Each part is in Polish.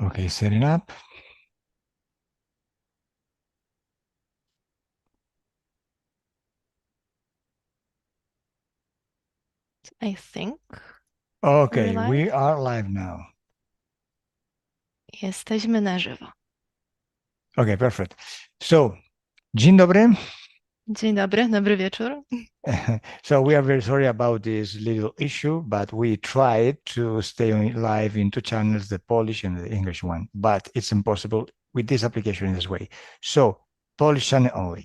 Okay, setting up. I think Okay, we're we live. are live now. Jesteśmy na żywo. Okay, perfect. So, dzień dobry. Dzień dobry, dobry wieczór. So we are very sorry about this little issue, but we tried to stay live in two channels, the Polish and the English one, but it's impossible with this application in this way. So, Polish channel only.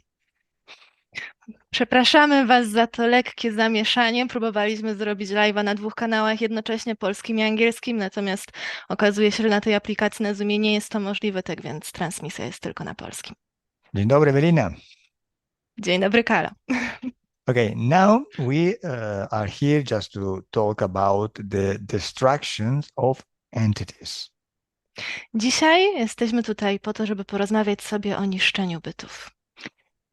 Przepraszamy Was za to lekkie zamieszanie. Próbowaliśmy zrobić live'a na 2 kanałach jednocześnie, polskim i angielskim, natomiast okazuje się, że na tej aplikacji na Zoomie nie jest to możliwe, tak więc transmisja jest tylko na polskim. Dzień dobry, Ewelina. Dzień dobry, Kalo. Okay, now we are here just to talk about the distractions of entities. Dzisiaj jesteśmy tutaj po to, żeby porozmawiać sobie o niszczeniu bytów.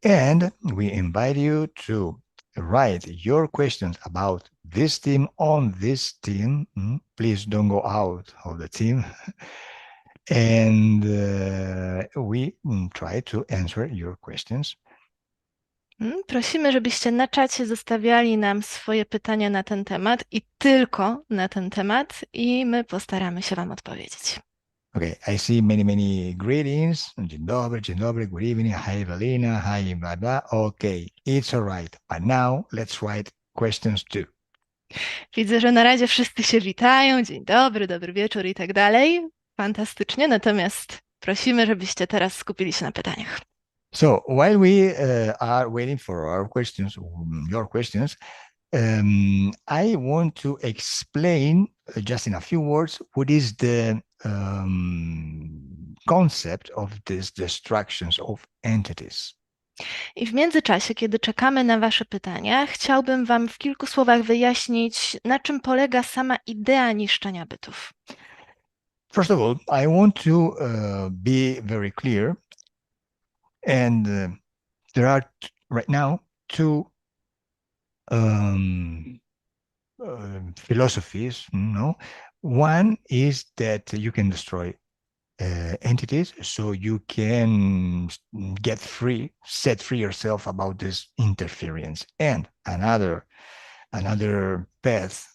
And we invite you to write your questions about this theme on this theme. Please don't go out of the theme. And we try to answer your questions. Prosimy, żebyście na czacie zostawiali nam swoje pytania na ten temat i tylko na ten temat i my postaramy się Wam odpowiedzieć. Okay, I see many greetings. Dzień dobry, good evening. Hi, Evelina. Hi, blah, blah. Okay, it's all right. But now let's write questions too. Widzę, że na razie wszyscy się witają. Dzień dobry, dobry wieczór i tak dalej. Fantastycznie, natomiast prosimy, żebyście teraz skupili się na pytaniach. So while we are waiting for our questions, your questions, I want to explain just in a few words what is the concept of these distractions of entities. I w międzyczasie, kiedy czekamy na Wasze pytania, chciałbym Wam w kilku słowach wyjaśnić, na czym polega sama idea niszczenia bytów. First of all, I want to be very clear, and there are right now two philosophies. One is that you can destroy entities, so you can set free yourself about this interference. And another path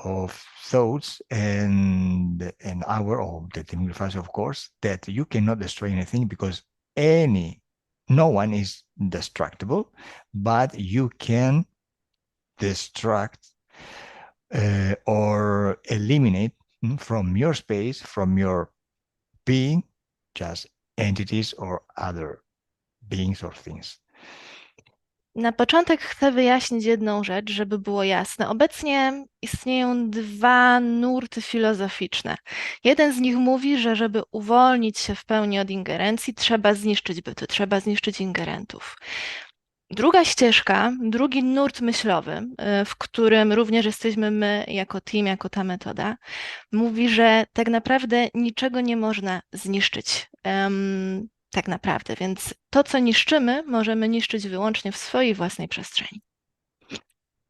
of thoughts and our of the Teamu Grifasi, of course, that you cannot destroy anything because no one is destructible, but you can destruct or eliminate from your space, from your being, just entities or other beings or things. Na początek chcę wyjaśnić jedną rzecz, żeby było jasne. Obecnie istnieją dwa nurty filozoficzne. Jeden z nich mówi, że żeby uwolnić się w pełni od ingerencji, trzeba zniszczyć byty, trzeba zniszczyć ingerentów. Druga ścieżka, drugi nurt myślowy, w którym również jesteśmy my jako team, jako ta metoda, mówi, że tak naprawdę niczego nie można zniszczyć. Tak naprawdę, więc to, co niszczymy, możemy niszczyć wyłącznie w swojej własnej przestrzeni.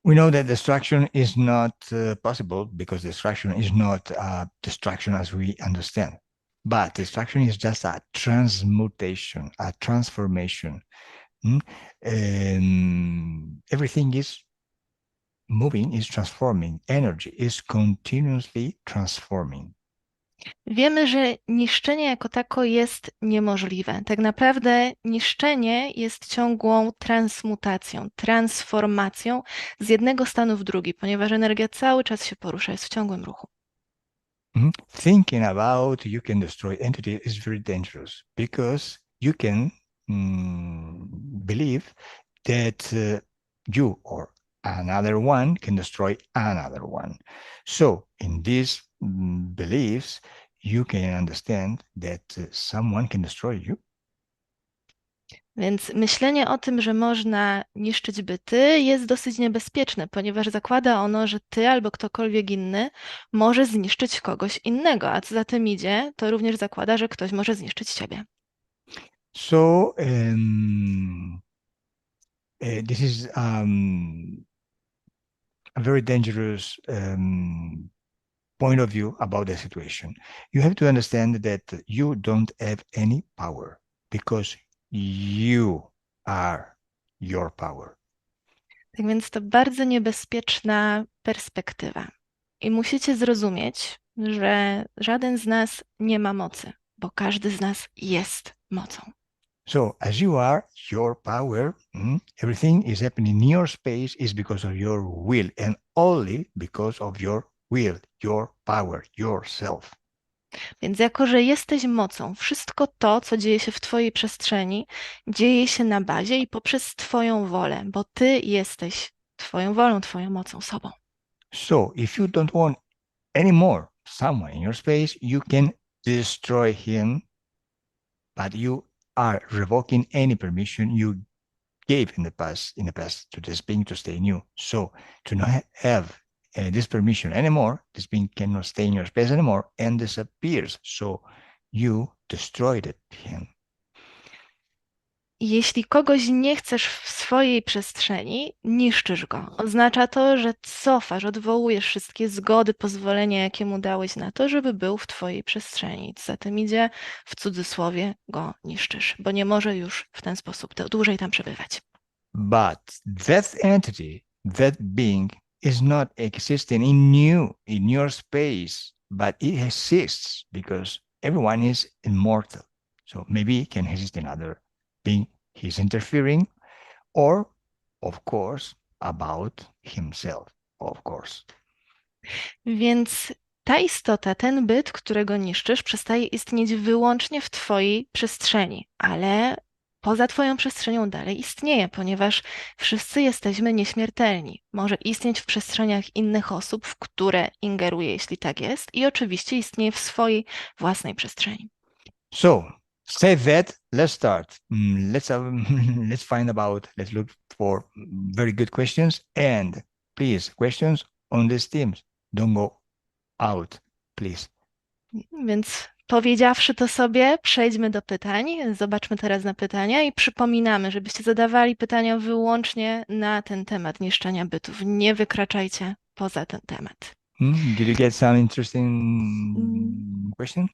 We know that destruction is not possible because destruction is not destruction as we understand. But destruction is just a transmutation, a transformation. Everything is moving, is transforming. Energy is continuously transforming. Wiemy, że niszczenie jako tako jest niemożliwe. Tak naprawdę niszczenie jest ciągłą transmutacją, transformacją z jednego stanu w drugi, ponieważ energia cały czas się porusza, jest w ciągłym ruchu. Thinking about you can destroy entity is very dangerous because you can believe that you or another one can destroy another one. So in these beliefs, you can understand that someone can destroy you. Więc myślenie o tym, że można niszczyć byty, jest dosyć niebezpieczne, ponieważ zakłada ono, że ty albo ktokolwiek inny może zniszczyć kogoś innego, a co za tym idzie, to również zakłada, że ktoś może zniszczyć ciebie. So this is a very dangerous point of view about the situation. You have to understand that you don't have any power because you are your power. Tak więc to bardzo niebezpieczna perspektywa. I musicie zrozumieć, że żaden z nas nie ma mocy, bo każdy z nas jest mocą. So as you are your power, everything is happening in your space is because of your will and only because of your will, your power, yourself. Więc jako, że jesteś mocą, wszystko to, co dzieje się w twojej przestrzeni, dzieje się na bazie i poprzez twoją wolę, bo ty jesteś twoją wolą, twoją mocą, sobą. So if you don't want anymore someone in your space, you can destroy him, but you are revoking any permission you gave in the past to this being to stay in you. So to not have this permission anymore, this being cannot stay in your space anymore and disappears. So you destroyed him. Jeśli kogoś nie chcesz w swojej przestrzeni, niszczysz go. Oznacza to, że cofasz, odwołujesz wszystkie zgody, pozwolenia, jakie mu dałeś na to, żeby był w twojej przestrzeni. Co za tym idzie, w cudzysłowie go niszczysz, bo nie może już w ten sposób dłużej tam przebywać. But that entity, that being is not existing in you, in your space, but it exists because everyone is immortal. So maybe it can exist in other being he's interfering, or of course about himself, of course. Więc ta istota, ten byt, którego niszczysz, przestaje istnieć wyłącznie w twojej przestrzeni, ale poza twoją przestrzenią dalej istnieje, ponieważ wszyscy jesteśmy nieśmiertelni. Może istnieć w przestrzeniach innych osób, w które ingeruje, jeśli tak jest, i oczywiście istnieje w swojej własnej przestrzeni. So, say that, let's start. Let's look for very good questions, and please, questions on these themes. Don't go out, please. Więc powiedziawszy to sobie, przejdźmy do pytań. Zobaczmy teraz na pytania i przypominamy, żebyście zadawali pytania wyłącznie na ten temat niszczenia bytów. Nie wykraczajcie poza ten temat. Did you get some interesting question?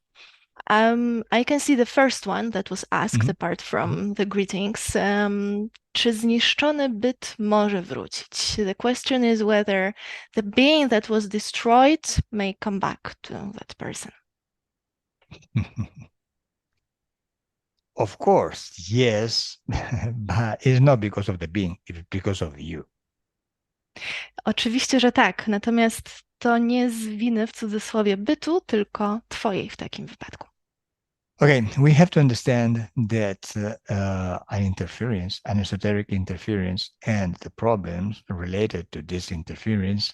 I can see the first one that was asked apart from the greetings. Czy zniszczony byt może wrócić? The question is whether the being that was destroyed may come back to that person. Of course, yes, but it's not because of the being, it's because of you. Oczywiście, że tak, natomiast to nie z winy w cudzysłowie bytu, tylko twojej w takim wypadku. Okay, we have to understand that an interference, an esoteric interference, and the problems related to this interference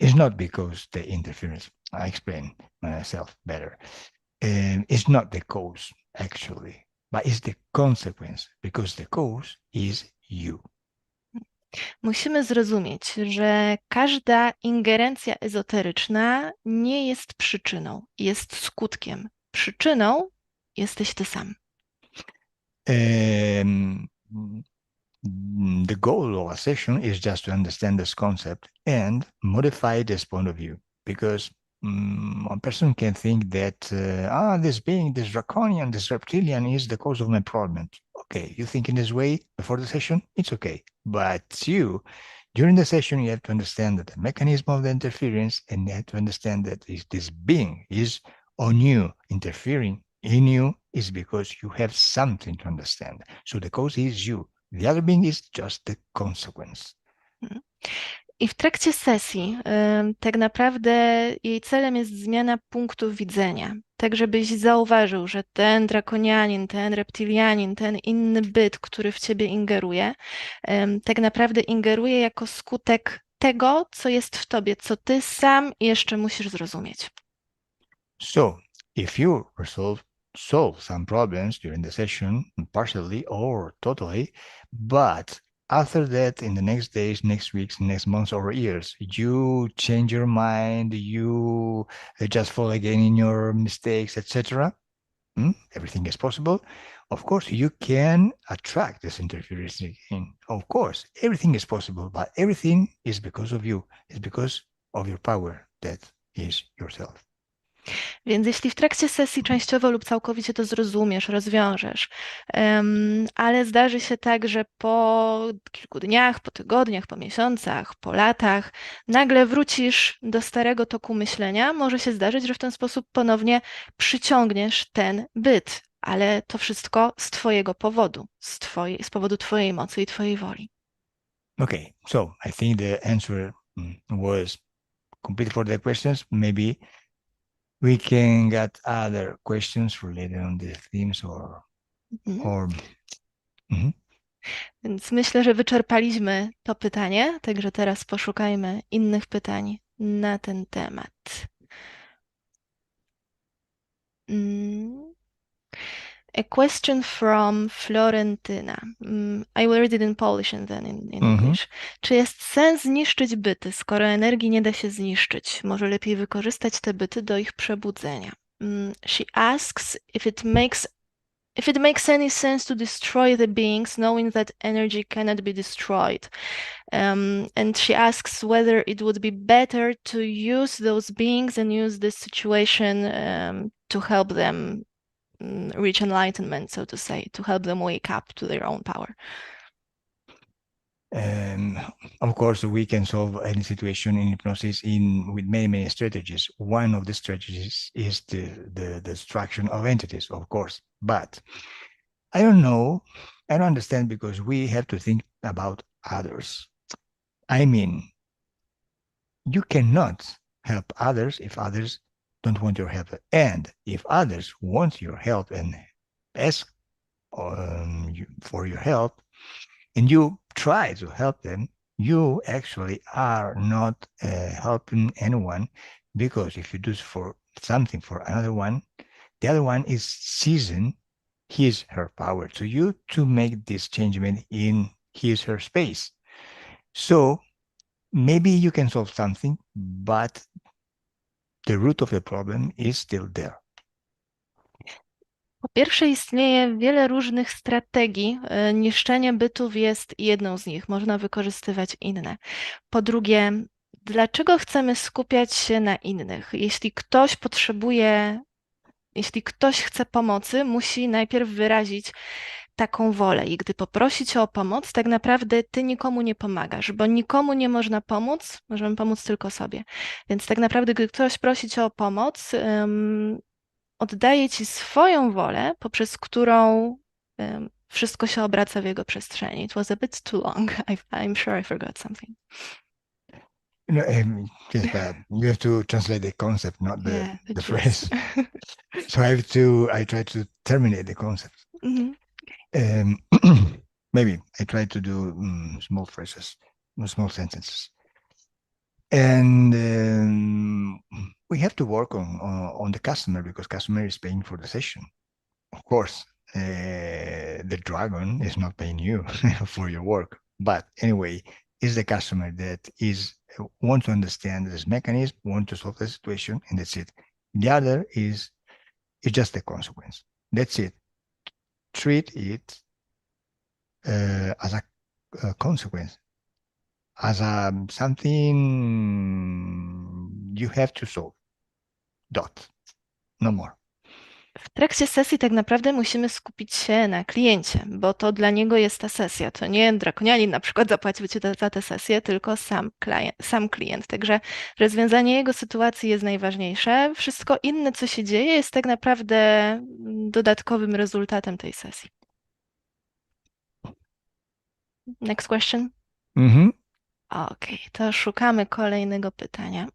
is not because the interference, I explain myself better, it's not the cause actually, but it's the consequence, because the cause is you. Musimy zrozumieć, że każda ingerencja ezoteryczna nie jest przyczyną, jest skutkiem. Przyczyną jesteś ty sam. The goal of a session is just to understand this concept and modify this point of view, because one person can think that this being, this draconian, this reptilian is the cause of my problem. Okay, you think in this way before the session, it's okay. But during the session, you have to understand that the mechanism of the interference, and you have to understand that if this being is on you, interfering in you, is because you have something to understand. So the cause is you. The other being is just the consequence. I w trakcie sesji tak naprawdę jej celem jest zmiana punktu widzenia. Tak, żebyś zauważył, że ten drakonianin, ten reptilianin, ten inny byt, który w ciebie ingeruje, tak naprawdę ingeruje jako skutek tego, co jest w tobie, co ty sam jeszcze musisz zrozumieć. So, if you solve some problems during the session, partially or totally, but after that, in the next days, next weeks, next months, or years, you change your mind, you just fall again in your mistakes, etc. Everything is possible. Of course, you can attract this interference again. Of course, everything is possible, but everything is because of you. It's because of your power, that is yourself. Więc jeśli w trakcie sesji częściowo lub całkowicie to zrozumiesz, rozwiążesz, ale zdarzy się tak, że po kilku dniach, po tygodniach, po miesiącach, po latach nagle wrócisz do starego toku myślenia, może się zdarzyć, że w ten sposób ponownie przyciągniesz ten byt, ale to wszystko z twojego powodu, z powodu twojej mocy i twojej woli. Okay, so I think the answer was complete for the questions. Maybe we can get other questions related on the themes or Więc myślę, że wyczerpaliśmy to pytanie, także teraz poszukajmy innych pytań na ten temat. A question from Florentyna. I will read it in Polish and then in English. Czy jest sens zniszczyć byty, skoro energii nie da się zniszczyć? Może lepiej wykorzystać te byty do ich przebudzenia. She asks if it makes any sense to destroy the beings, knowing that energy cannot be destroyed. And she asks whether it would be better to use those beings and use this situation to help them reach enlightenment, so to say, to help them wake up to their own power. Of course, we can solve any situation in hypnosis with many strategies. One of the strategies is the destruction of entities, of course. But I don't know, I don't understand, because we have to think about others. I mean, you cannot help others if others don't want your help. And if others want your help and ask for your help, and you try to help them, you actually are not helping anyone, because if you do something for another one, the other one is seizing her power to you to make this changement in her space. So maybe you can solve something, but the root of the problem is still there. Po pierwsze, istnieje wiele różnych strategii. Niszczenie bytów jest jedną z nich. Można wykorzystywać inne. Po drugie, dlaczego chcemy skupiać się na innych? Jeśli ktoś chce pomocy, musi najpierw wyrazić taką wolę. I gdy poprosi cię o pomoc, tak naprawdę ty nikomu nie pomagasz, bo nikomu nie można pomóc, możemy pomóc tylko sobie. Więc tak naprawdę, gdy ktoś prosi cię o pomoc, oddaje ci swoją wolę, poprzez którą wszystko się obraca w jego przestrzeni. It was a bit too long. I'm sure I forgot something. No, yes, but you have to translate the concept, not the phrase. So I try to terminate the concept. Maybe I try to do small phrases, small sentences. And we have to work on the customer, because customer is paying for the session. Of course, the dragon is not paying you for your work. But anyway, it's the customer that want to understand this mechanism, want to solve the situation, and that's it. The other is just the consequence. That's it. Treat it as a consequence, as something you have to solve. No more. W trakcie sesji tak naprawdę musimy skupić się na kliencie, bo to dla niego jest ta sesja. To nie drakonianin na przykład zapłacił ci za tę sesję, tylko sam klient. Także rozwiązanie jego sytuacji jest najważniejsze. Wszystko inne, co się dzieje, jest tak naprawdę dodatkowym rezultatem tej sesji. Next question? Okej, to szukamy kolejnego pytania.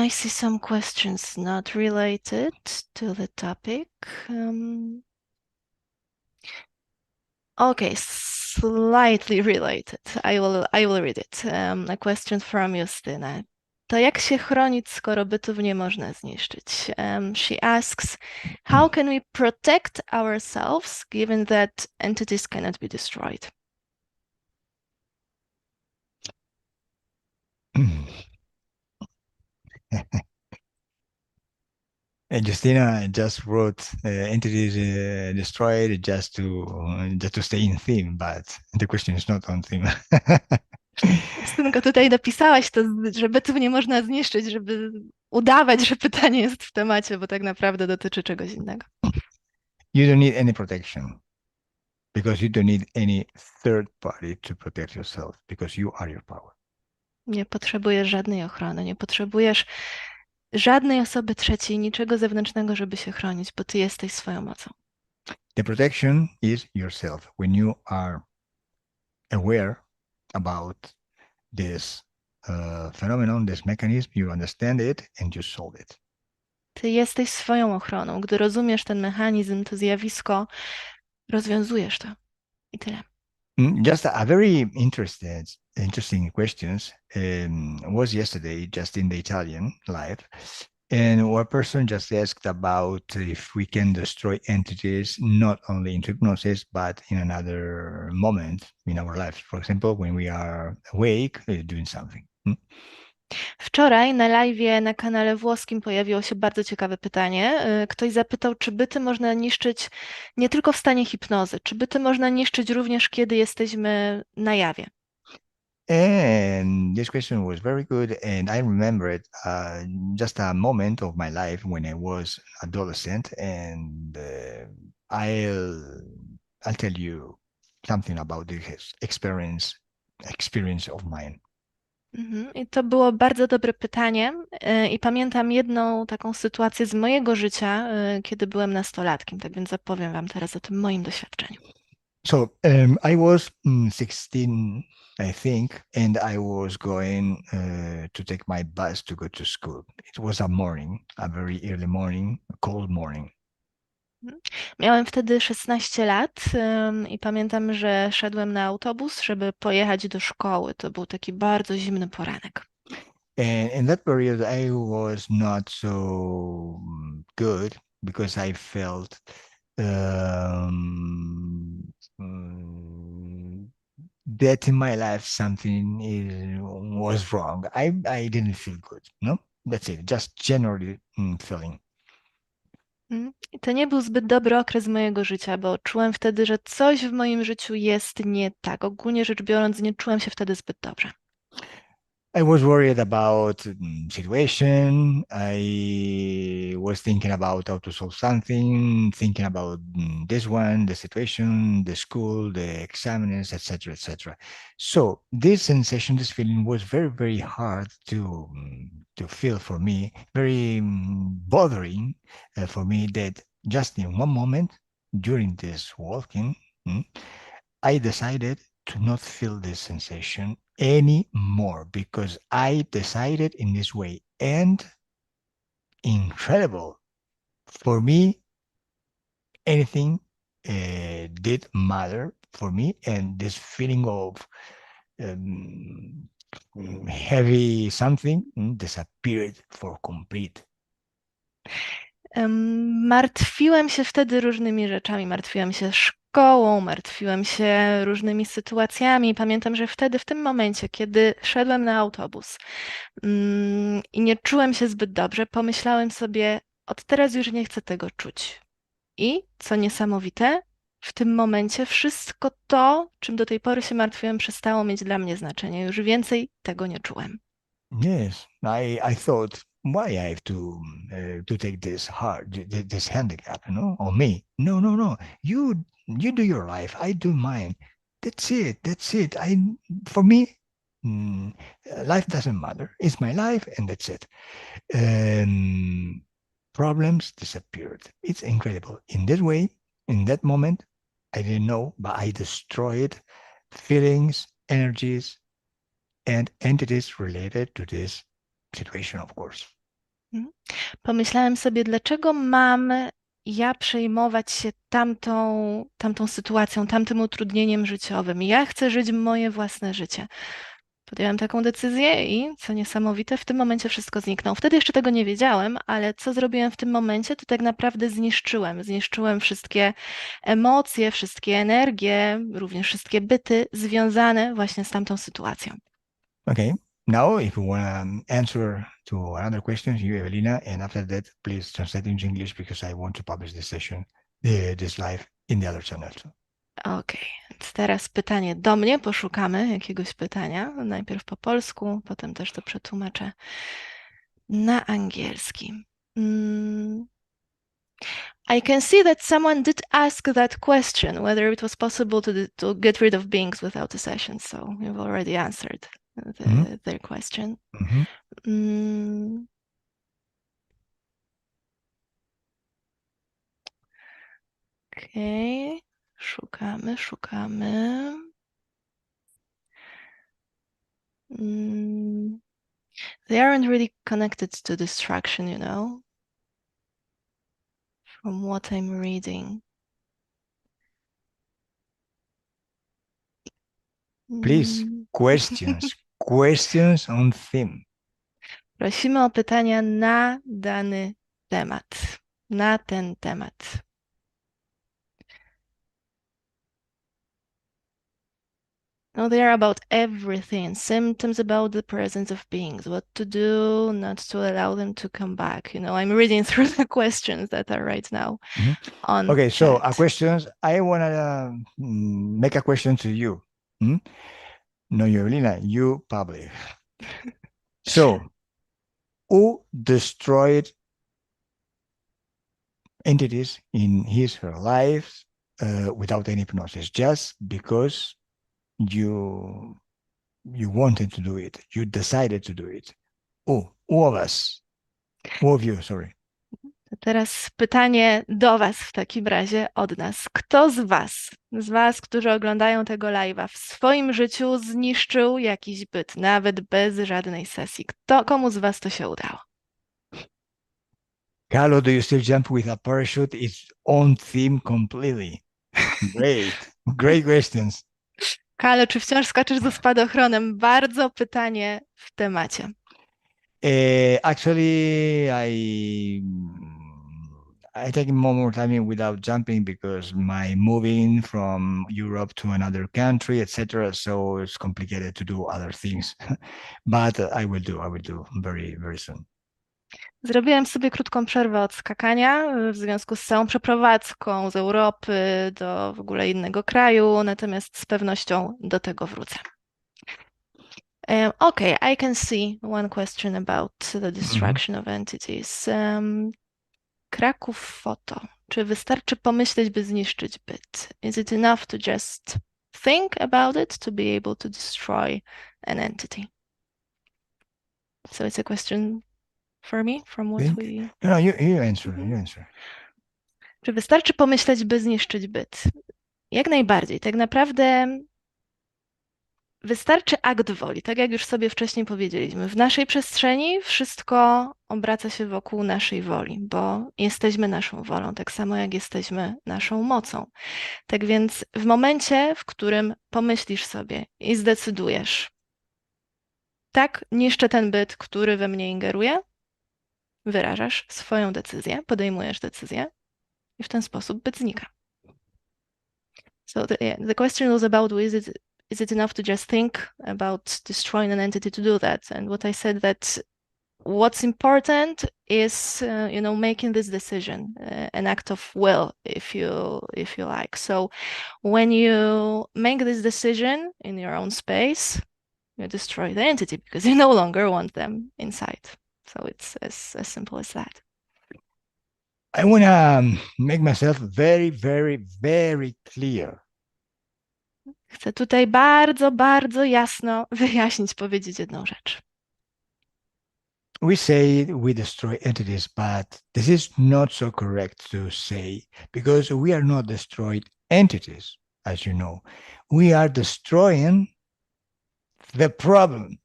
I see some questions not related to the topic. Okay, slightly related. I will read it. A question from Justyna. To jak się chronić, skoro bytów nie można zniszczyć? She asks, how can we protect ourselves given that entities cannot be destroyed? Justina just wrote entities destroyed just to stay in theme, but the question is not on theme. Tylko tutaj dopisałaś to, że bytów nie można zniszczyć, żeby udawać, że pytanie jest w temacie, bo tak naprawdę dotyczy czegoś innego. You don't need any protection because you don't need any third party to protect yourself because you are your power. Nie potrzebujesz żadnej ochrony, nie potrzebujesz żadnej osoby trzeciej, niczego zewnętrznego, żeby się chronić, bo ty jesteś swoją mocą. The protection is yourself. When you are aware about this phenomenon, this mechanism, you understand it and you solve it. Ty jesteś swoją ochroną. Gdy rozumiesz ten mechanizm, to zjawisko, rozwiązujesz to. I tyle. Just a very interesting questions was yesterday just in the Italian live. And one person just asked about if we can destroy entities not only in hypnosis, but in another moment in our lives. For example, when we are awake, doing something. Wczoraj na live'ie na kanale włoskim pojawiło się bardzo ciekawe pytanie. Ktoś zapytał, czy byty można niszczyć nie tylko w stanie hipnozy, czy byty można niszczyć również, kiedy jesteśmy na jawie. And this question was very good. And I remembered just a moment of my life when I was adolescent. And I'll tell you something about this experience of mine. I to było bardzo dobre pytanie. I pamiętam jedną taką sytuację z mojego życia, kiedy byłem nastolatkiem. Tak więc opowiem Wam teraz o tym moim doświadczeniu. So I was 16, I think, and I was going to take my bus to go to school. It was a morning, a very early morning, a cold morning. Miałem wtedy 16 lat i pamiętam, że szedłem na autobus, żeby pojechać do szkoły. To był taki bardzo zimny poranek. And in that period, I was not so good because I felt that in my life something was wrong. I didn't feel good. No, that's it. Just generally feeling. I to nie był zbyt dobry okres mojego życia, bo czułem wtedy, że coś w moim życiu jest nie tak. Ogólnie rzecz biorąc, nie czułem się wtedy zbyt dobrze. I was worried about situation. I was thinking about how to solve something, thinking about this one, the situation, the school, the examiners, etc., etc. So this sensation, this feeling was very, very hard to feel for me, very bothering for me that just in one moment during this walking, I decided to not feel this sensation anymore because I decided in this way. And incredible for me, anything did matter for me, and this feeling of heavy something disappeared for complete. Martwiłem się wtedy różnymi rzeczami. Martwiłem się szkołą, martwiłem się różnymi sytuacjami. Pamiętam, że wtedy, w tym momencie, kiedy szedłem na autobus i nie czułem się zbyt dobrze, pomyślałem sobie, od teraz już nie chcę tego czuć. I co niesamowite, w tym momencie wszystko to, czym do tej pory się martwiłem, przestało mieć dla mnie znaczenie. Już więcej tego nie czułem. Yes, I thought, why I have to take this this handicap, on me? No, no, no. You do your life, I do mine. That's it. That's it. For me, life doesn't matter. It's my life, and that's it. Problems disappeared. It's incredible. In this way, in that moment, I didn't know, but I destroyed feelings, energies, and entities related to this situation, of course. Pomyślałem sobie, dlaczego mam ja przejmować się tamtą sytuacją, tamtym utrudnieniem życiowym. Ja chcę żyć moje własne życie. Podjęłam taką decyzję i, co niesamowite, w tym momencie wszystko zniknęło. Wtedy jeszcze tego nie wiedziałem, ale co zrobiłem w tym momencie, to tak naprawdę zniszczyłem. Zniszczyłem wszystkie emocje, wszystkie energie, również wszystkie byty związane właśnie z tamtą sytuacją. Okay. Now, if you want to answer to another question, you, Evelina, and after that, please translate into English because I want to publish this session, this live in the other channel too. Okej, więc teraz pytanie do mnie. Poszukamy jakiegoś pytania. Najpierw po polsku, potem też to przetłumaczę na angielski. I can see that someone did ask that question, whether it was possible to get rid of beings without a session. So you've already answered their question. Mm, Okej, szukamy. They aren't really connected to distraction, you know, from what I'm reading. Please, questions on theme. Prosimy o pytania na dany temat, na ten temat. No, they are about everything. Symptoms about the presence of beings, what to do, not to allow them to come back. You know, I'm reading through the questions that are right now on Okay, so chat. questions. I want to make a question to you. No, Evelina, you public. So, who destroyed entities in his or her life without any hypnosis, just because you wanted to do it, you decided to do it? Who of us? Who of you? Sorry. Teraz pytanie do Was w takim razie od nas. Kto z Was, którzy oglądają tego live'a, w swoim życiu zniszczył jakiś byt, nawet bez żadnej sesji? Komu z Was to się udało? Carlo, do you still jump with a parachute? It's on theme completely. Great questions. Kale, czy wciąż skaczesz ze spadochronem? Bardzo pytanie w temacie. Actually, I take more time without jumping because my moving from Europe to another country, etc. So it's complicated to do other things, but I will do very, very soon. Zrobiłem sobie krótką przerwę od skakania w związku z całą przeprowadzką z Europy do w ogóle innego kraju, natomiast z pewnością do tego wrócę. Okay, I can see one question about the destruction of entities. Kraków Foto. Czy wystarczy pomyśleć, by zniszczyć byt? Is it enough to just think about it to be able to destroy an entity? So it's a question for me from what Think? we... No, you answer. You answer. Czy wystarczy pomyśleć, by zniszczyć byt? Jak najbardziej. Tak naprawdę wystarczy akt woli. Tak jak już sobie wcześniej powiedzieliśmy. W naszej przestrzeni wszystko obraca się wokół naszej woli, bo jesteśmy naszą wolą, tak samo jak jesteśmy naszą mocą. Tak więc w momencie, w którym pomyślisz sobie i zdecydujesz, tak, niszczę ten byt, który we mnie ingeruje, wyrażasz swoją decyzję, podejmujesz decyzję i w ten sposób byt znika. So the question was about is it enough to just think about destroying an entity to do that? And what I said that what's important is making this decision, an act of will, if you like. So when you make this decision in your own space, you destroy the entity because you no longer want them inside. So it's as simple as that. I want to make myself very, very, very clear. Chcę tutaj bardzo, bardzo jasno wyjaśnić, powiedzieć jedną rzecz. We say we destroy entities, but this is not so correct to say because we are not destroyed entities, as you know. We are destroying the problem.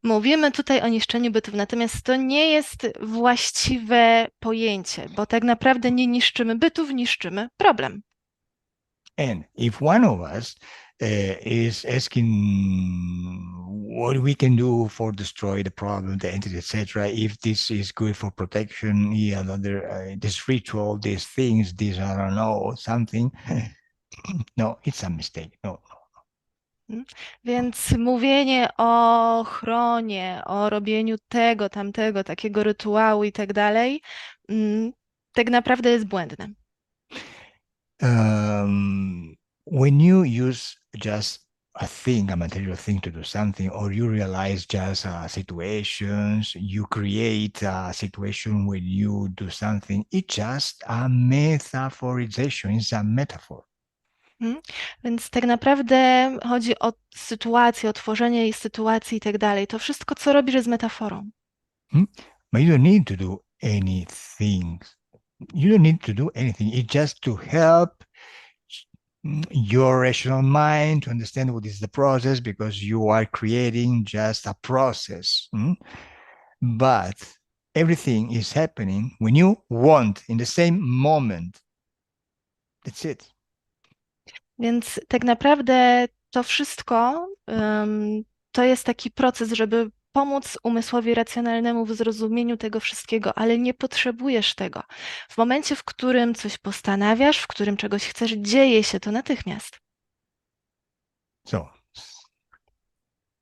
Mówimy tutaj o niszczeniu bytów, natomiast to nie jest właściwe pojęcie, bo tak naprawdę nie niszczymy bytów, niszczymy problem. And if one of us is asking what we can do for destroy the problem, the entity, etc., if this is good for protection, this ritual, these things, this I don't know, something, no, it's a mistake. No. Więc mówienie o ochronie, o robieniu tego, tamtego, takiego rytuału i tak dalej, tak naprawdę jest błędne. When you use just a thing, a material thing to do something, or you realize just situations, you create a situation when you do something, it's just a metaphorization, it's a metaphor. Więc tak naprawdę chodzi o sytuację, o tworzenie jej sytuacji i tak dalej. To wszystko, co robisz, jest metaforą. But you don't need to do anything. You don't need to do anything. It's just to help your rational mind to understand what is the process, because you are creating just a process. But everything is happening when you want in the same moment. That's it. Więc tak naprawdę to wszystko to jest taki proces, żeby pomóc umysłowi racjonalnemu w zrozumieniu tego wszystkiego, ale nie potrzebujesz tego. W momencie, w którym coś postanawiasz, w którym czegoś chcesz, dzieje się to natychmiast. So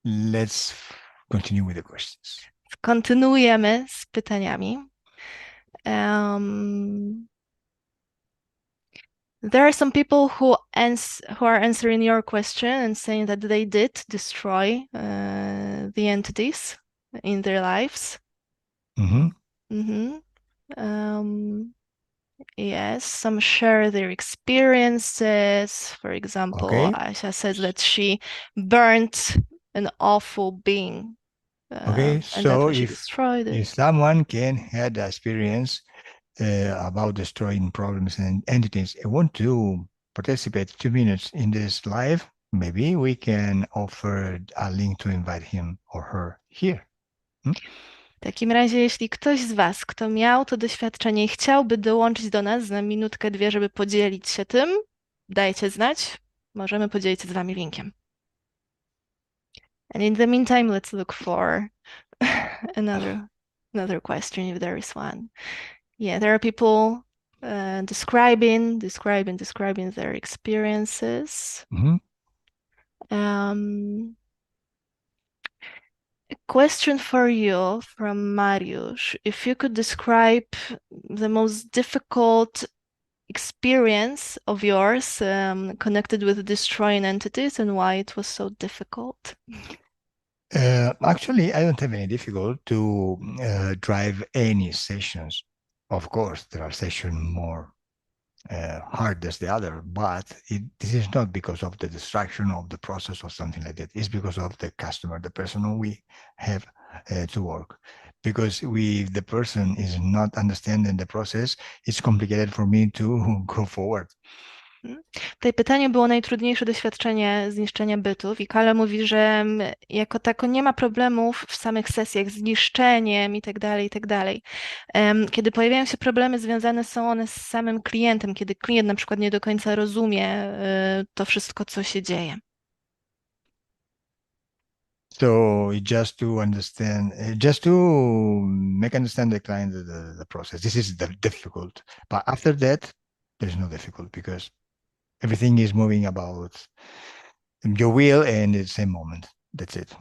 let's continue with the questions. Kontynuujemy z pytaniami. There are some people who are answering your question and saying that they did destroy the entities in their lives. Yes, some share their experiences. For example, Aisha says that she burnt an awful being. Okay, and that so she destroyed it. if someone can had experience about destroying problems and entities and want to participate 2 minutes in this live, maybe we can offer a link to invite him or her here. W takim razie, jeśli ktoś z Was, kto miał to doświadczenie i chciałby dołączyć do nas na minutkę, dwie, żeby podzielić się tym, dajcie znać. Możemy podzielić się z Wami linkiem. And in the meantime, let's look for another question, if there is one. Yeah, there are people describing their experiences. A question for you from Mariusz. If you could describe the most difficult experience of yours connected with destroying entities and why it was so difficult. Actually, I don't have any difficulty to drive any sessions. Of course, there are sessions more hard as the other, but this is not because of the distraction of the process or something like that. It's because of the customer, the person who we have to work. Because if the person is not understanding the process, it's complicated for me to go forward. Tutaj pytanie było najtrudniejsze doświadczenie zniszczenia bytów i Kale mówi, że jako tako nie ma problemów w samych sesjach z niszczeniem i tak dalej. Kiedy pojawiają się problemy związane są one z samym klientem, kiedy klient na przykład nie do końca rozumie to wszystko, co się dzieje. So just to understand, just to make understand the client the process. This is difficult, but after that, there's no difficult because everything is moving about your will and the same moment. That's it.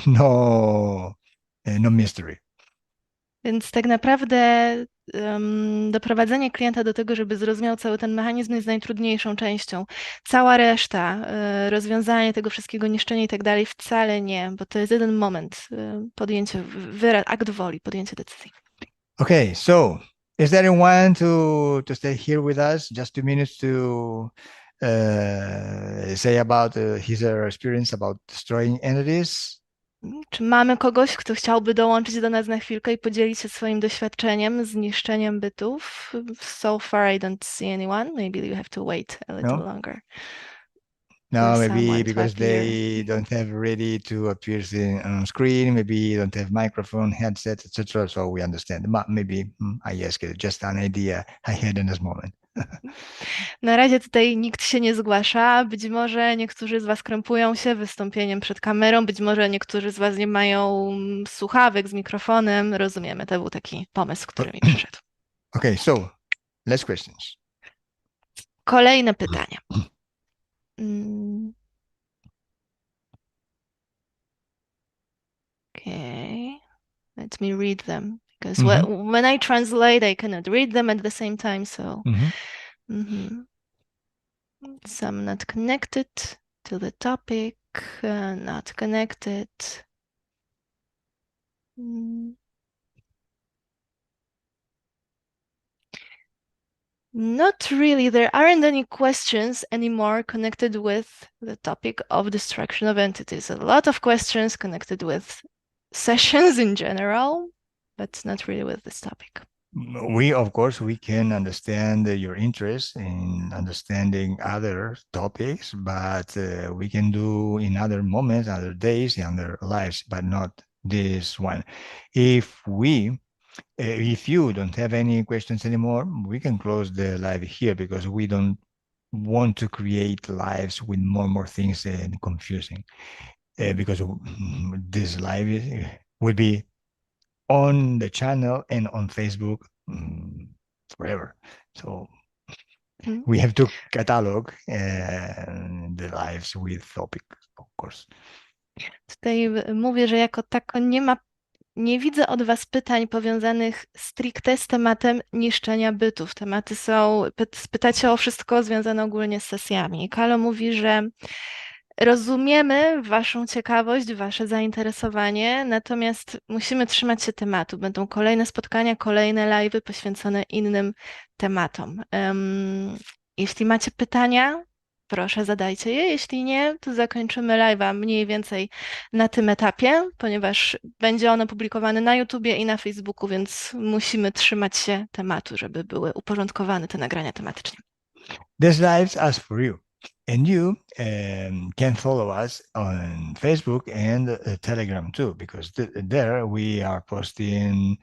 No mystery. Więc tak naprawdę doprowadzenie klienta do tego, żeby zrozumiał cały ten mechanizm jest najtrudniejszą częścią. Cała reszta, rozwiązanie tego wszystkiego, niszczenie i tak dalej, wcale nie, bo to jest jeden moment, podjęcie, akt woli, podjęcie decyzji. Okay, so is there anyone to stay here with us just 2 minutes to say about his experience about destroying entities? Czy mamy kogoś, kto chciałby dołączyć do nas na chwilkę i podzielić się swoim doświadczeniem z niszczeniem bytów? So far I don't see anyone. Maybe you have to wait a little longer. No, maybe because they don't have ready to appear on screen, maybe don't have microphone, headset, etc. So we understand. But maybe I ask it, just an idea I had in this moment. Na razie tutaj nikt się nie zgłasza. Być może niektórzy z Was krępują się wystąpieniem przed kamerą, być może niektórzy z Was nie mają słuchawek z mikrofonem. Rozumiemy, to był taki pomysł, który mi przyszedł. Okay, so last questions. Kolejne pytania. Okay, let me read them because when I translate, I cannot read them at the same time. So Some not connected to the topic, not connected. Not really. There aren't any questions anymore connected with the topic of destruction of entities. A lot of questions connected with sessions in general, but not really with this topic. Of course, we can understand your interest in understanding other topics, but we can do in other moments, other days, in other lives, but not this one. If you don't have any questions anymore, we can close the live here because we don't want to create lives with more things and confusing. Because this live will be on the channel and on Facebook forever. So we have to catalog the lives with topics, of course. Tutaj mówię, że jako tako nie widzę od Was pytań powiązanych stricte z tematem niszczenia bytów. Tematy są, pytacie o wszystko związane ogólnie z sesjami. Kalo mówi, że rozumiemy Waszą ciekawość, Wasze zainteresowanie, natomiast musimy trzymać się tematu. Będą kolejne spotkania, kolejne live'y poświęcone innym tematom. Jeśli macie pytania, proszę zadajcie je. Jeśli nie, to zakończymy live'a mniej więcej na tym etapie, ponieważ będzie ono publikowane na YouTubie i na Facebooku, więc musimy trzymać się tematu, żeby były uporządkowane te nagrania tematycznie. This lives as for you. And you can follow us on Facebook and Telegram too, because there we are posting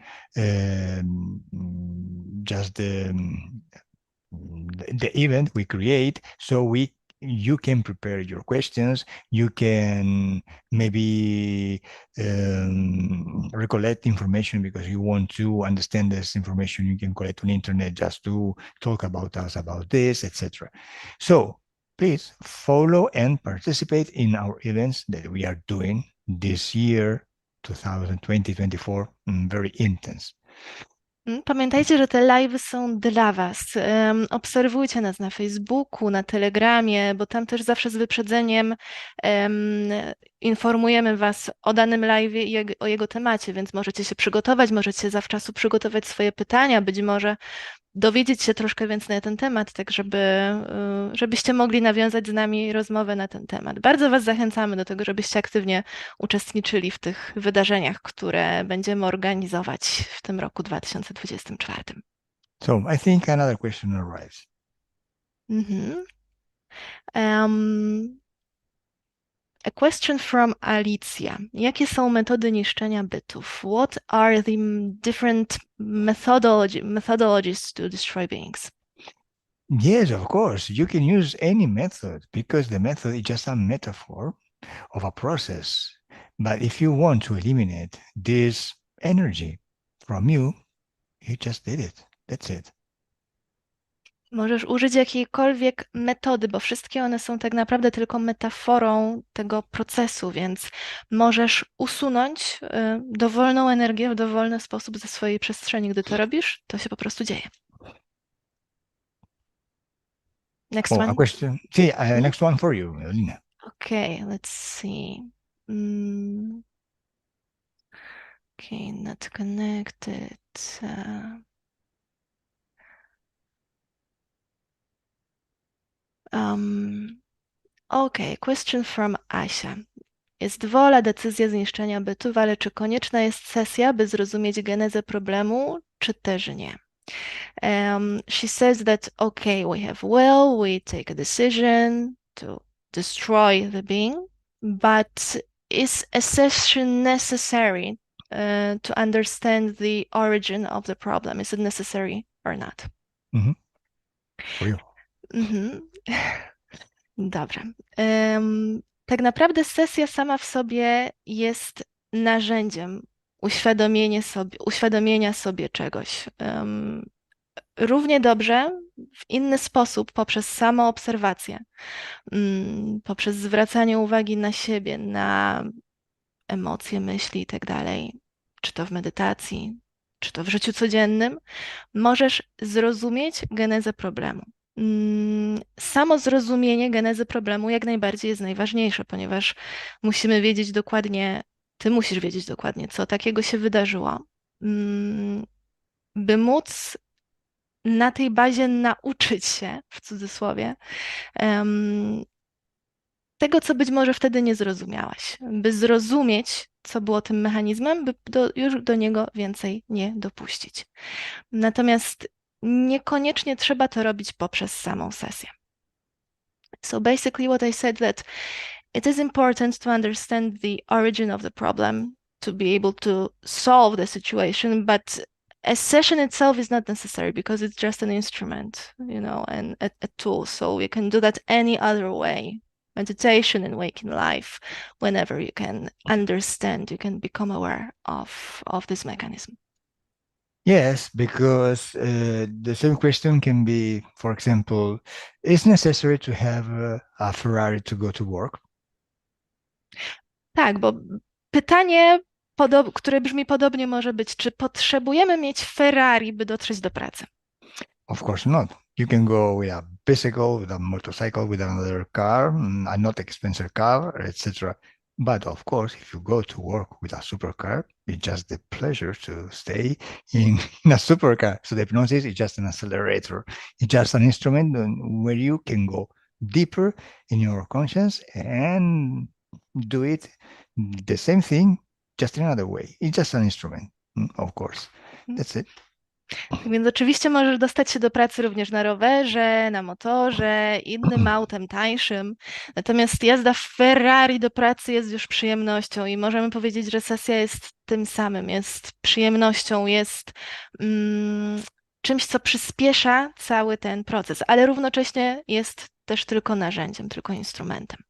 just the event we create, so you can prepare your questions. You can maybe recollect information because you want to understand this information you can collect on the internet just to talk about us, about this, etc. So please follow and participate in our events that we are doing this year, 2020-2024, very intense. Pamiętajcie, że te live'y są dla Was. Obserwujcie nas na Facebooku, na Telegramie, bo tam też zawsze z wyprzedzeniem informujemy Was o danym live'ie i o jego temacie, więc możecie się przygotować, możecie zawczasu przygotować swoje pytania, być może dowiedzieć się troszkę więcej na ten temat, tak żebyście mogli nawiązać z nami rozmowę na ten temat. Bardzo Was zachęcamy do tego, żebyście aktywnie uczestniczyli w tych wydarzeniach, które będziemy organizować w tym roku 2024. So I think another question arrives. A question from Alicja. Jakie są metody niszczenia bytów? What are the different methodologies to destroy beings? Yes, of course. You can use any method because the method is just a metaphor of a process. But if you want to eliminate this energy from you, you just did it. That's it. Możesz użyć jakiejkolwiek metody, bo wszystkie one są tak naprawdę tylko metaforą tego procesu, więc możesz usunąć dowolną energię w dowolny sposób ze swojej przestrzeni. Gdy to robisz, to się po prostu dzieje. Next one. A question. See, next one for you, Lina. Okay, let's see. Okay, not connected. Okay, question from Asia. Jest wola, decyzja zniszczenia bytów, ale czy konieczna jest sesja, by zrozumieć genezę problemu, czy też nie? She says that, okay, we have will, we take a decision to destroy the being, but is a session necessary to understand the origin of the problem? Is it necessary or not? For you. Dobrze. Tak naprawdę sesja sama w sobie jest narzędziem uświadomienia sobie czegoś. Równie dobrze w inny sposób, poprzez samoobserwację, poprzez zwracanie uwagi na siebie, na emocje, myśli i tak dalej, czy to w medytacji, czy to w życiu codziennym, możesz zrozumieć genezę problemu. Samo zrozumienie genezy problemu jak najbardziej jest najważniejsze, ponieważ musimy wiedzieć dokładnie, ty musisz wiedzieć dokładnie, co takiego się wydarzyło, by móc na tej bazie nauczyć się, w cudzysłowie, tego, co być może wtedy nie zrozumiałaś, by zrozumieć, co było tym mechanizmem, by już do niego więcej nie dopuścić. Natomiast niekoniecznie trzeba to robić poprzez samą sesję. So basically what I said that it is important to understand the origin of the problem to be able to solve the situation, but a session itself is not necessary because it's just an instrument, and a tool. So you can do that any other way. Meditation and waking life, whenever you can understand, you can become aware of this mechanism. Yes, because the same question can be, for example, is necessary to have a Ferrari to go to work? Tak, bo pytanie, które brzmi podobnie, może być, czy potrzebujemy mieć Ferrari, by dotrzeć do pracy? Of course not. You can go with a bicycle, with a motorcycle, with another car, a not expensive car, etc. But of course, if you go to work with a supercar, it's just the pleasure to stay in a supercar. So the hypnosis is just an accelerator. It's just an instrument where you can go deeper in your conscience and do it the same thing, just in another way. It's just an instrument, of course. That's it. Tak więc oczywiście możesz dostać się do pracy również na rowerze, na motorze, innym autem tańszym. Natomiast jazda w Ferrari do pracy jest już przyjemnością i możemy powiedzieć, że sesja jest tym samym, jest przyjemnością, jest czymś, co przyspiesza cały ten proces, ale równocześnie jest też tylko narzędziem, tylko instrumentem.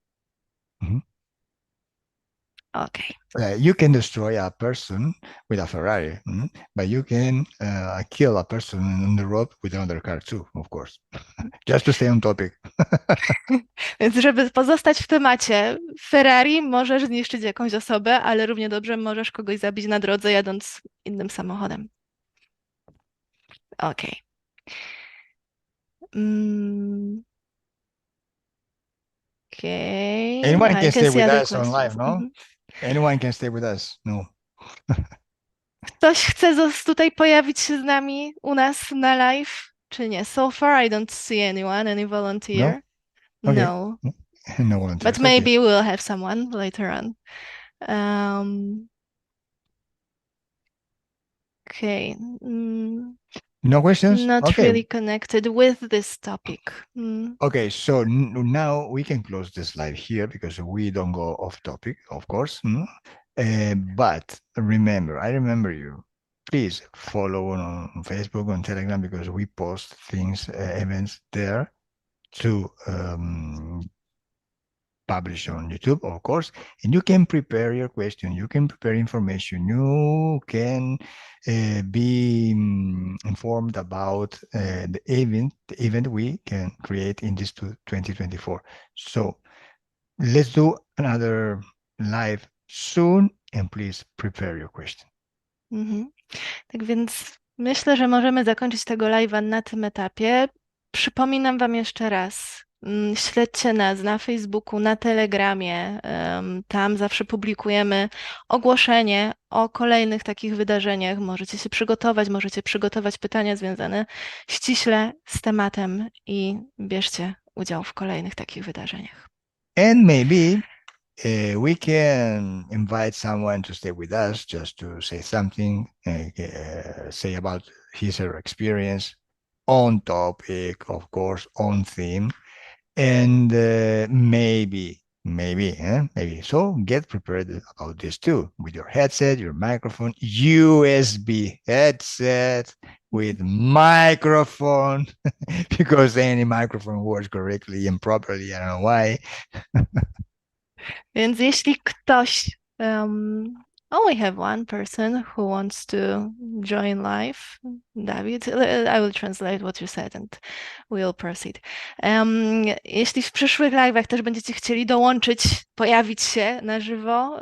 Okay. You can destroy a person with a Ferrari, but you can kill a person on the road with another car too, of course. Just to stay on topic. Więc żeby pozostać w temacie, Ferrari możesz zniszczyć jakąś osobę, ale równie dobrze możesz kogoś zabić na drodze jadąc innym samochodem. Okej. Okay. Anyone I can can stay see with other us on questions. live, no? Anyone can stay with us, no? Ktoś chce tutaj pojawić się z nami u nas na live, czy nie? So far I don't see anyone, any volunteer. No? Okay. No. No volunteers. But maybe we'll have someone later on. Okay. No questions? Not Okay. really connected with this topic. Okay, so now we can close this live here because we don't go off topic, of course. But remember, I remember you. Please follow on Facebook, on Telegram, because we post things, events there to publish on YouTube, of course, and you can prepare your question, you can prepare information, you can be informed about the event we can create in this 2024. So let's do another live soon, and please prepare your question. Tak więc myślę, że możemy zakończyć tego live'a na tym etapie. Przypominam Wam jeszcze raz, śledźcie nas na Facebooku, na Telegramie. Tam zawsze publikujemy ogłoszenie o kolejnych takich wydarzeniach. Możecie się przygotować, możecie przygotować pytania związane ściśle z tematem i bierzcie udział w kolejnych takich wydarzeniach. And maybe we can invite someone to stay with us just to say something, say about his or her experience on topic, of course, on theme. And maybe. So get prepared about this too, with your headset, your microphone, USB headset with microphone, because any microphone works correctly and properly. I don't know why. Więc jeśli ktoś we have one person who wants to join live. David, I will translate what you said and we'll proceed. Jeśli w przyszłych live'ach też będziecie chcieli dołączyć, pojawić się na żywo,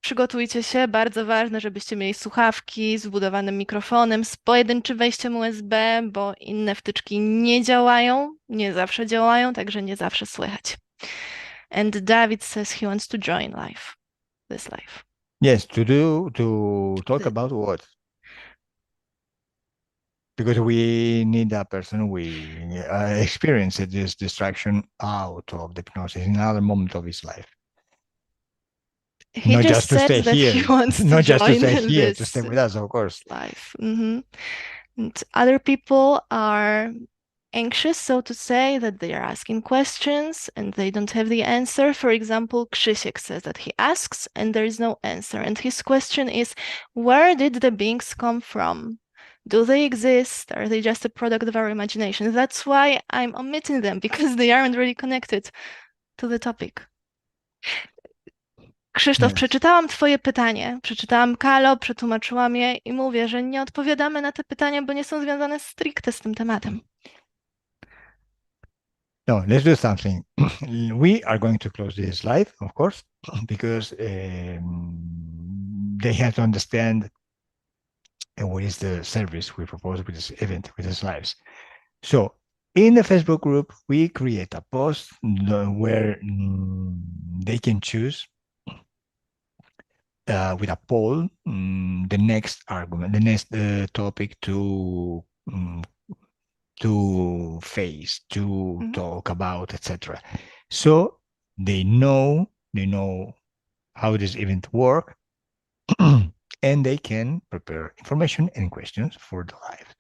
przygotujcie się, bardzo ważne, żebyście mieli słuchawki z wbudowanym mikrofonem, z pojedynczym wejściem USB, bo inne wtyczki nie działają, nie zawsze działają, także nie zawsze słychać. And David says he wants to join this live. Yes, to talk about what? Because we need that person we experienced this distraction out of the hypnosis in another moment of his life. He Not just just to said stay that he here, wants to not just to join stay here, to this stay with us, of course. live. And other people are anxious, so to say, that they are asking questions and they don't have the answer. For example, Krzysiek says that he asks and there is no answer. And his question is, where did the beings come from? Do they exist? Are they just a product of our imagination? That's why I'm omitting them, because they aren't really connected to the topic. Krzysztof, Yes. przeczytałam Twoje pytanie, przeczytałam Kalo, przetłumaczyłam je i mówię, że nie odpowiadamy na te pytania, bo nie są związane stricte z tym tematem. No, let's do something. We are going to close this live, of course, because they have to understand what is the service we propose with this event, with these lives. So, in the Facebook group, we create a post where they can choose with a poll the next argument, the next topic to face, to talk about, etc. So they know how this event work, and they can prepare information and questions for the live.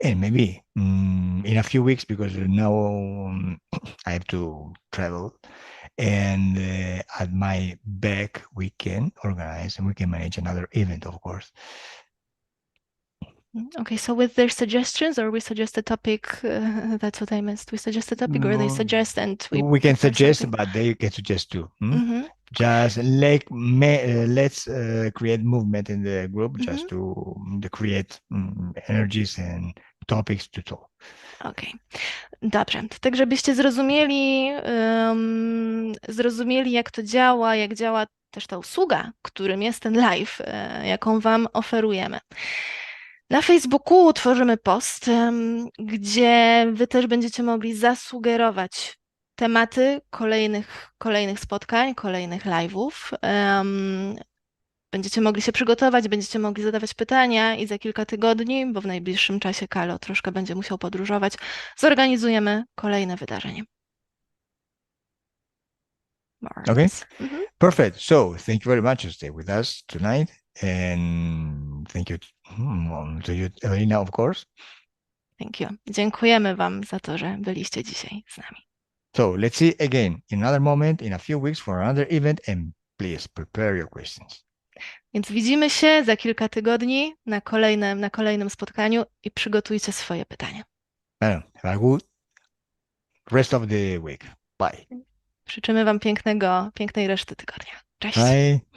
And maybe in a few weeks, because now I have to travel, and at my back we can organize and we can manage another event, of course. Okay, so with their suggestions, or we suggest a topic, that's what I missed. We suggest a topic, or they suggest and we can suggest, something. but they can suggest too. Just let's create movement in the group, just to create energies and topics to talk. Okej, dobrze. Tak, żebyście zrozumieli, jak to działa, jak działa też ta usługa, którym jest ten live, jaką Wam oferujemy. Na Facebooku tworzymy post, gdzie Wy też będziecie mogli zasugerować tematy kolejnych spotkań, kolejnych live'ów. Będziecie mogli się przygotować, będziecie mogli zadawać pytania i za kilka tygodni, bo w najbliższym czasie Kalo troszkę będzie musiał podróżować, zorganizujemy kolejne wydarzenie. Okay, perfect. So thank you very much to stay with us tonight, and thank you to you, Evelina, of course. Thank you. Dziękujemy Wam za to, że byliście dzisiaj z nami. So let's see again in another moment, in a few weeks for another event, and please prepare your questions. Więc widzimy się za kilka tygodni na kolejnym spotkaniu i przygotujcie swoje pytania. Have a good rest of the week. Bye. Życzymy Wam pięknej reszty tygodnia. Cześć. Bye.